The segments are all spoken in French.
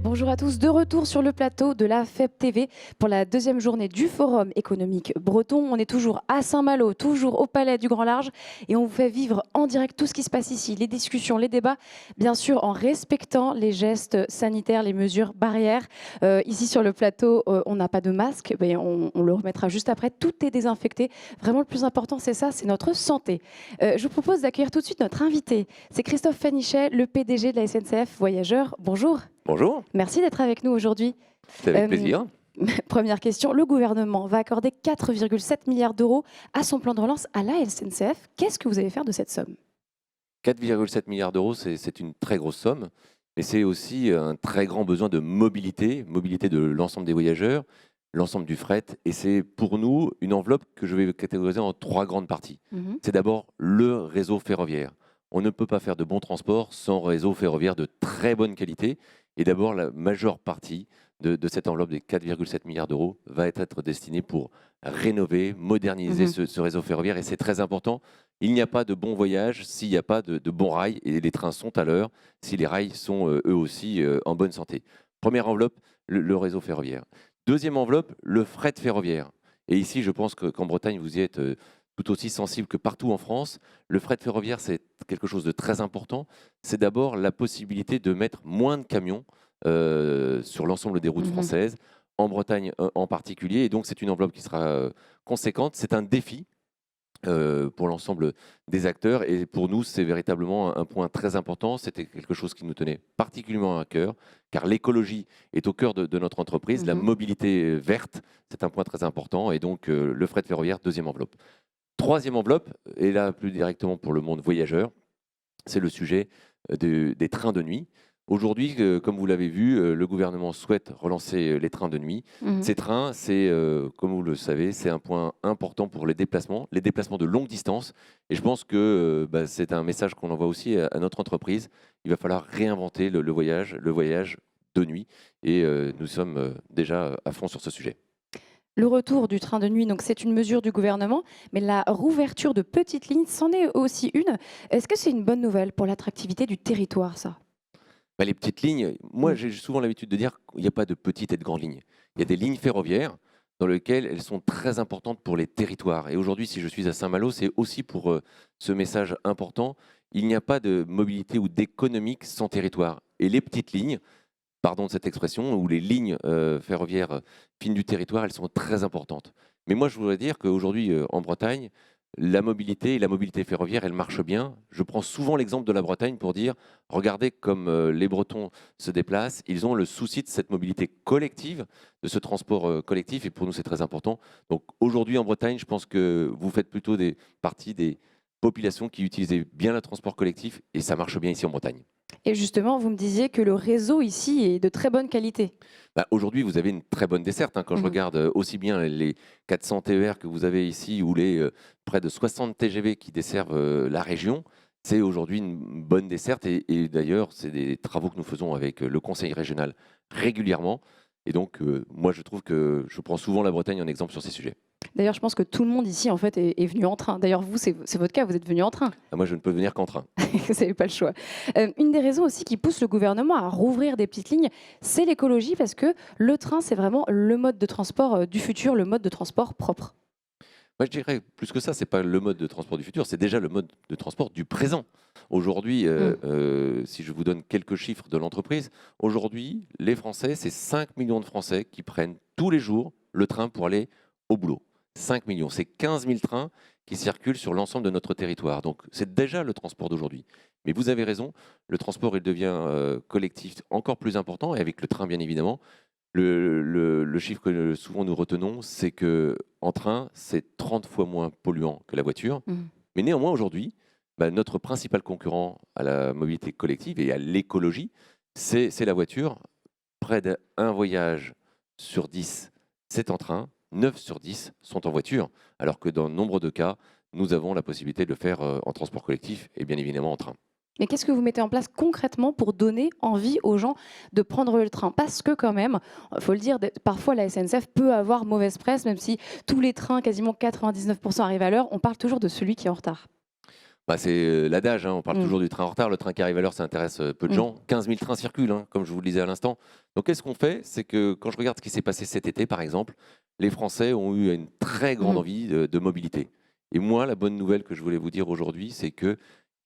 Bonjour à tous, de retour sur le plateau de la FEB TV pour la deuxième journée du Forum économique breton. On est toujours à Saint-Malo, toujours au Palais du Grand Large et on vous fait vivre en direct tout ce qui se passe ici, les discussions, les débats, bien sûr en respectant les gestes sanitaires, les mesures barrières. Ici sur le plateau, on n'a pas de masque, mais on le remettra juste après. Tout est désinfecté. Vraiment le plus important, c'est ça, c'est notre santé. Je vous propose d'accueillir tout de suite notre invité. C'est Christophe Fanichet, le PDG de la SNCF Voyageurs. Bonjour. Bonjour, Merci d'être avec nous aujourd'hui. c'est avec Euh, plaisir. Première question, le gouvernement va accorder 4,7 milliards d'euros à son plan de relance à la SNCF. Qu'est-ce que vous allez faire de cette somme? 4,7 milliards d'euros, c'est une très grosse somme, mais c'est aussi un très grand besoin de mobilité, mobilité de l'ensemble des voyageurs, l'ensemble du fret, et c'est pour nous une enveloppe que je vais catégoriser en trois grandes parties. Mhm. C'est d'abord le réseau ferroviaire. On ne peut pas faire de bons transports sans réseau ferroviaire de très bonne qualité, et d'abord la majeure partie de cette enveloppe des 4,7 milliards d'euros va être destinée pour rénover, moderniser Mhm. ce réseau ferroviaire, et c'est très important. Il n'y a pas de bon voyage s'il n'y a pas de bons rails, et les trains sont à l'heure si les rails sont eux aussi en bonne santé. Première enveloppe, le réseau ferroviaire. Deuxième enveloppe, le fret ferroviaire. Et ici, je pense qu'en Bretagne, vous y êtes tout aussi sensible que partout en France. Le fret ferroviaire, c'est quelque chose de très important. C'est d'abord la possibilité de mettre moins de camions sur l'ensemble des routes Mhm. françaises, en Bretagne en particulier. Et donc, c'est une enveloppe qui sera conséquente. C'est un défi pour l'ensemble des acteurs. Et pour nous, c'est véritablement un point très important. C'était quelque chose qui nous tenait particulièrement à cœur, car l'écologie est au cœur de notre entreprise. La Mhm. mobilité verte, c'est un point très important. Et donc, le fret ferroviaire, deuxième enveloppe. Troisième enveloppe, et là plus directement pour le monde voyageur, c'est le sujet des trains de nuit. Aujourd'hui, comme vous l'avez vu, le gouvernement souhaite relancer les trains de nuit. Mhm. Ces trains, c'est, comme vous le savez, c'est un point important pour les déplacements de longue distance. Et je pense que c'est un message qu'on envoie aussi à notre entreprise. Il va falloir réinventer le voyage de nuit. Et nous sommes déjà à fond sur ce sujet. Le retour du train de nuit, donc c'est une mesure du gouvernement, mais la rouverture de petites lignes, c'en est aussi une. Est-ce que c'est une bonne nouvelle pour l'attractivité du territoire, ça? Bah, les petites lignes, moi Mm. j'ai souvent l'habitude de dire qu'il n'y a pas de petites et de grandes lignes. Il y a des lignes ferroviaires dans lesquelles elles sont très importantes pour les territoires. Et aujourd'hui, si je suis à Saint-Malo, c'est aussi pour ce message important. Il n'y a pas de mobilité ou d'économique sans territoire. Et les petites lignes, pardon de cette expression, ou les lignes ferroviaires fines du territoire, elles sont très importantes. Mais moi, je voudrais dire qu'aujourd'hui, en Bretagne, la mobilité et la mobilité ferroviaire, elle marche bien. Je prends souvent l'exemple de la Bretagne pour dire, regardez comme les Bretons se déplacent, ils ont le souci de cette mobilité collective, de ce transport collectif, et pour nous, c'est très important. Donc aujourd'hui, en Bretagne, je pense que vous faites plutôt partie des populations qui utilisent bien le transport collectif, et ça marche bien ici en Bretagne. Et justement, vous me disiez que le réseau ici est de très bonne qualité. Bah, aujourd'hui, vous avez une très bonne desserte, hein. Quand je Mhm. regarde aussi bien les 400 TER que vous avez ici ou les près de 60 TGV qui desservent la région, c'est aujourd'hui une bonne desserte. Et d'ailleurs, c'est des travaux que nous faisons avec le conseil régional régulièrement. Et donc, moi, je trouve que je prends souvent la Bretagne en exemple sur ces sujets. D'ailleurs, je pense que tout le monde ici, en fait, est venu en train. D'ailleurs, vous, c'est votre cas, vous êtes venu en train. Ah, moi, je ne peux venir qu'en train. Vous n'avez pas le choix. Une des raisons aussi qui pousse le gouvernement à rouvrir des petites lignes, c'est l'écologie, parce que le train, c'est vraiment le mode de transport du futur, le mode de transport propre. Moi, je dirais plus que ça, c'est pas le mode de transport du futur, c'est déjà le mode de transport du présent. Aujourd'hui, Mm. si je vous donne quelques chiffres de l'entreprise, aujourd'hui, les Français, c'est 5 millions de Français qui prennent tous les jours le train pour aller au boulot. 5 millions, c'est 15 000 trains qui circulent sur l'ensemble de notre territoire. Donc, c'est déjà le transport d'aujourd'hui. Mais vous avez raison, le transport, il devient collectif encore plus important, et avec le train, bien évidemment. Le chiffre que souvent nous retenons, c'est que en train, c'est 30 fois moins polluant que la voiture. Mm. Mais néanmoins, aujourd'hui, notre principal concurrent à la mobilité collective et à l'écologie, c'est la voiture. Près d'un voyage sur 10, c'est en train. 9 sur 10 sont en voiture, alors que dans nombre de cas, nous avons la possibilité de le faire en transport collectif et bien évidemment en train. Mais qu'est-ce que vous mettez en place concrètement pour donner envie aux gens de prendre le train? Parce que quand même, il faut le dire, parfois la SNCF peut avoir mauvaise presse, même si tous les trains, quasiment 99% arrivent à l'heure, on parle toujours de celui qui est en retard. Bah, c'est l'adage, hein, on parle toujours du train en retard. Le train qui arrive à l'heure, ça intéresse peu de gens. 15 000 trains circulent, hein, comme je vous le disais à l'instant. Donc, qu'est-ce qu'on fait? C'est que quand je regarde ce qui s'est passé cet été, par exemple, les Français ont eu une très grande Mmh. envie de mobilité. Et moi, la bonne nouvelle que je voulais vous dire aujourd'hui, c'est que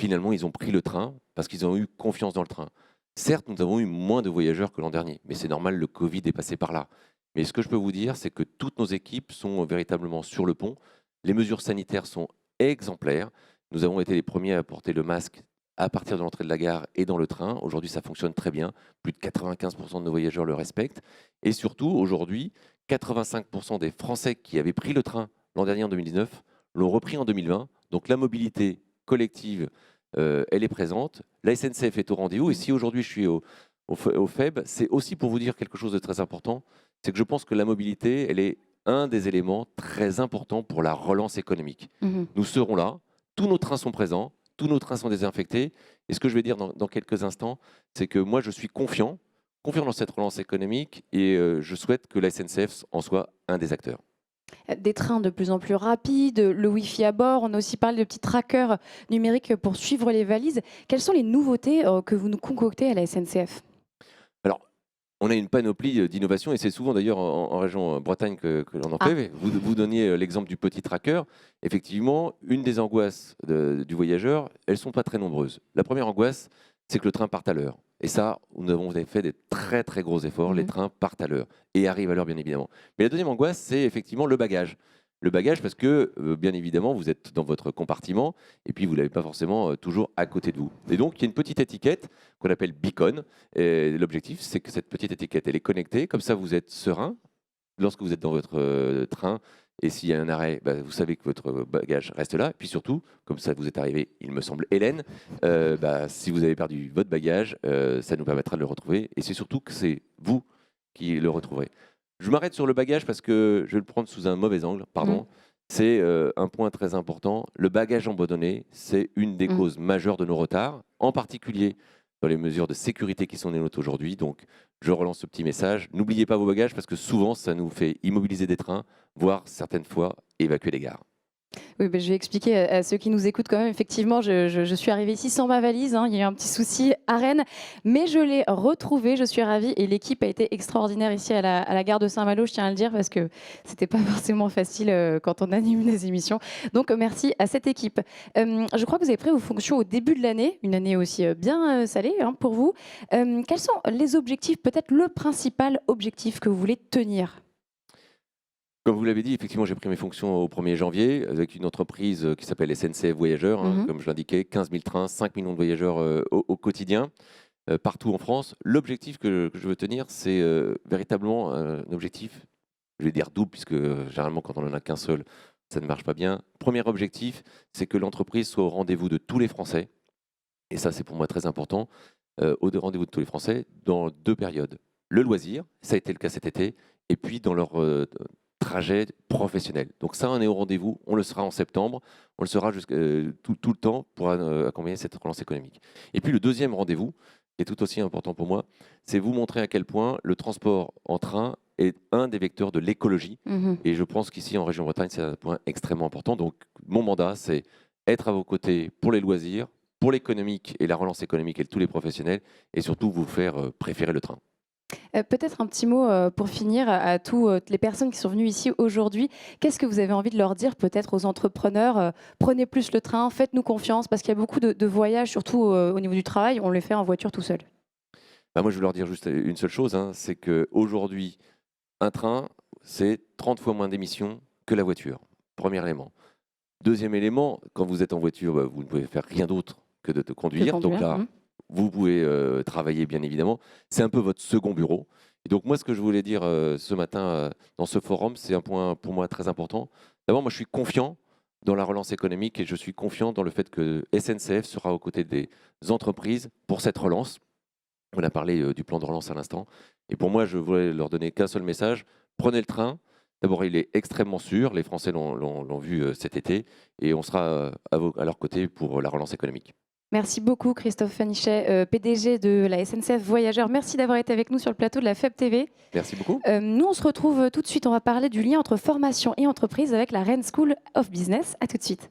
finalement, ils ont pris le train parce qu'ils ont eu confiance dans le train. Certes, nous avons eu moins de voyageurs que l'an dernier, mais c'est normal, le Covid est passé par là. Mais ce que je peux vous dire, c'est que toutes nos équipes sont véritablement sur le pont. Les mesures sanitaires sont exemplaires. Nous avons été les premiers à porter le masque à partir de l'entrée de la gare et dans le train. Aujourd'hui, ça fonctionne très bien. Plus de 95% de nos voyageurs le respectent. Et surtout, aujourd'hui, 85% des Français qui avaient pris le train l'an dernier en 2019 l'ont repris en 2020. Donc la mobilité collective, elle est présente. La SNCF est au rendez-vous. Et si aujourd'hui je suis au FEB, c'est aussi pour vous dire quelque chose de très important. C'est que je pense que la mobilité, elle est un des éléments très importants pour la relance économique. Mmh. Nous serons là, tous nos trains sont présents, tous nos trains sont désinfectés. Et ce que je vais dire dans quelques instants, c'est que moi, je suis confiant dans cette relance économique et je souhaite que la SNCF en soit un des acteurs. Des trains de plus en plus rapides, le Wi-Fi à bord. On a aussi parlé de petits trackers numériques pour suivre les valises. Quelles sont les nouveautés que vous nous concoctez à la SNCF? Alors, on a une panoplie d'innovations et c'est souvent d'ailleurs en région Bretagne que l'on en Ah. fait. Vous donniez l'exemple du petit tracker. Effectivement, une des angoisses du voyageur, elles ne sont pas très nombreuses. La première angoisse, c'est que le train parte à l'heure. Et ça, nous avons fait des très très gros efforts. Les Mmh. trains partent à l'heure et arrivent à l'heure, bien évidemment. Mais la deuxième angoisse, c'est effectivement le bagage. Le bagage, parce que, bien évidemment, vous êtes dans votre compartiment et puis vous ne l'avez pas forcément toujours à côté de vous. Et donc, il y a une petite étiquette qu'on appelle Beacon. Et l'objectif, c'est que cette petite étiquette, elle est connectée. Comme ça, vous êtes serein lorsque vous êtes dans votre train. Et s'il y a un arrêt, bah, vous savez que votre bagage reste là. Et puis surtout, comme ça vous est arrivé, il me semble, Hélène, bah, si vous avez perdu votre bagage, ça nous permettra de le retrouver. Et c'est surtout que c'est vous qui le retrouverez. Je m'arrête sur le bagage parce que je vais le prendre sous un mauvais angle, Mmh. pardon. C'est un point très important. Le bagage abandonné, c'est une des Mmh. causes majeures de nos retards, en particulier dans les mesures de sécurité qui sont les nôtres aujourd'hui. Donc, je relance ce petit message. N'oubliez pas vos bagages parce que souvent, ça nous fait immobiliser des trains, voire certaines fois évacuer des gares. Oui, je vais expliquer à ceux qui nous écoutent quand même. Effectivement, je suis arrivée ici sans ma valise, hein. Il y a eu un petit souci à Rennes, mais je l'ai retrouvée. Je suis ravie et l'équipe a été extraordinaire ici à la gare de Saint-Malo, je tiens à le dire, parce que c'était pas forcément facile quand on anime des émissions. Donc, merci à cette équipe. Je crois que vous avez pris vos fonctions au début de l'année, une année aussi bien salée, hein, pour vous. Quels sont les objectifs, peut-être le principal objectif que vous voulez tenir? Comme vous l'avez dit, effectivement, j'ai pris mes fonctions au 1er janvier avec une entreprise qui s'appelle SNCF Voyageurs, hein, Mhm. comme je l'indiquais, 15 000 trains, 5 millions de voyageurs au quotidien, partout en France. L'objectif que je veux tenir, c'est véritablement un objectif, je vais dire double, puisque généralement, quand on n'en a qu'un seul, ça ne marche pas bien. Premier objectif, c'est que l'entreprise soit au rendez-vous de tous les Français. Et ça, c'est pour moi très important, au rendez-vous de tous les Français, dans deux périodes. Le loisir, ça a été le cas cet été, et puis dans leur trajet professionnel. Donc ça, on est au rendez-vous, on le sera en septembre, on le sera tout le temps pour accompagner cette relance économique. Et puis le deuxième rendez-vous, qui est tout aussi important pour moi, c'est vous montrer à quel point le transport en train est un des vecteurs de l'écologie. Mhm. Et je pense qu'ici, en région Bretagne, c'est un point extrêmement important. Donc mon mandat, c'est être à vos côtés pour les loisirs, pour l'économique et la relance économique et tous les professionnels, et surtout vous faire préférer le train. Peut-être un petit mot pour finir à toutes les personnes qui sont venues ici aujourd'hui. Qu'est-ce que vous avez envie de leur dire peut-être aux entrepreneurs? Prenez plus le train, faites-nous confiance parce qu'il y a beaucoup de voyages, surtout au niveau du travail, on les fait en voiture tout seul. Bah, moi, je veux leur dire juste une seule chose, hein, c'est qu'aujourd'hui, un train, c'est 30 fois moins d'émissions que la voiture. Premier élément. Deuxième élément, quand vous êtes en voiture, bah, vous ne pouvez faire rien d'autre que de Que conduire. Donc conduire. là, vous pouvez travailler, bien évidemment. C'est un peu votre second bureau. Et donc, moi, ce que je voulais dire ce matin dans ce forum, c'est un point pour moi très important. D'abord, moi, je suis confiant dans la relance économique et je suis confiant dans le fait que SNCF sera aux côtés des entreprises pour cette relance. On a parlé du plan de relance à l'instant. Et pour moi, je voulais leur donner qu'un seul message. Prenez le train. D'abord, il est extrêmement sûr. Les Français l'ont vu cet été. Et on sera à leur côté pour la relance économique. Merci beaucoup Christophe Fanichet, PDG de la SNCF Voyageurs. Merci d'avoir été avec nous sur le plateau de la FEB TV. Merci beaucoup. Nous, on se retrouve tout de suite. On va parler du lien entre formation et entreprise avec la Rennes School of Business. À tout de suite.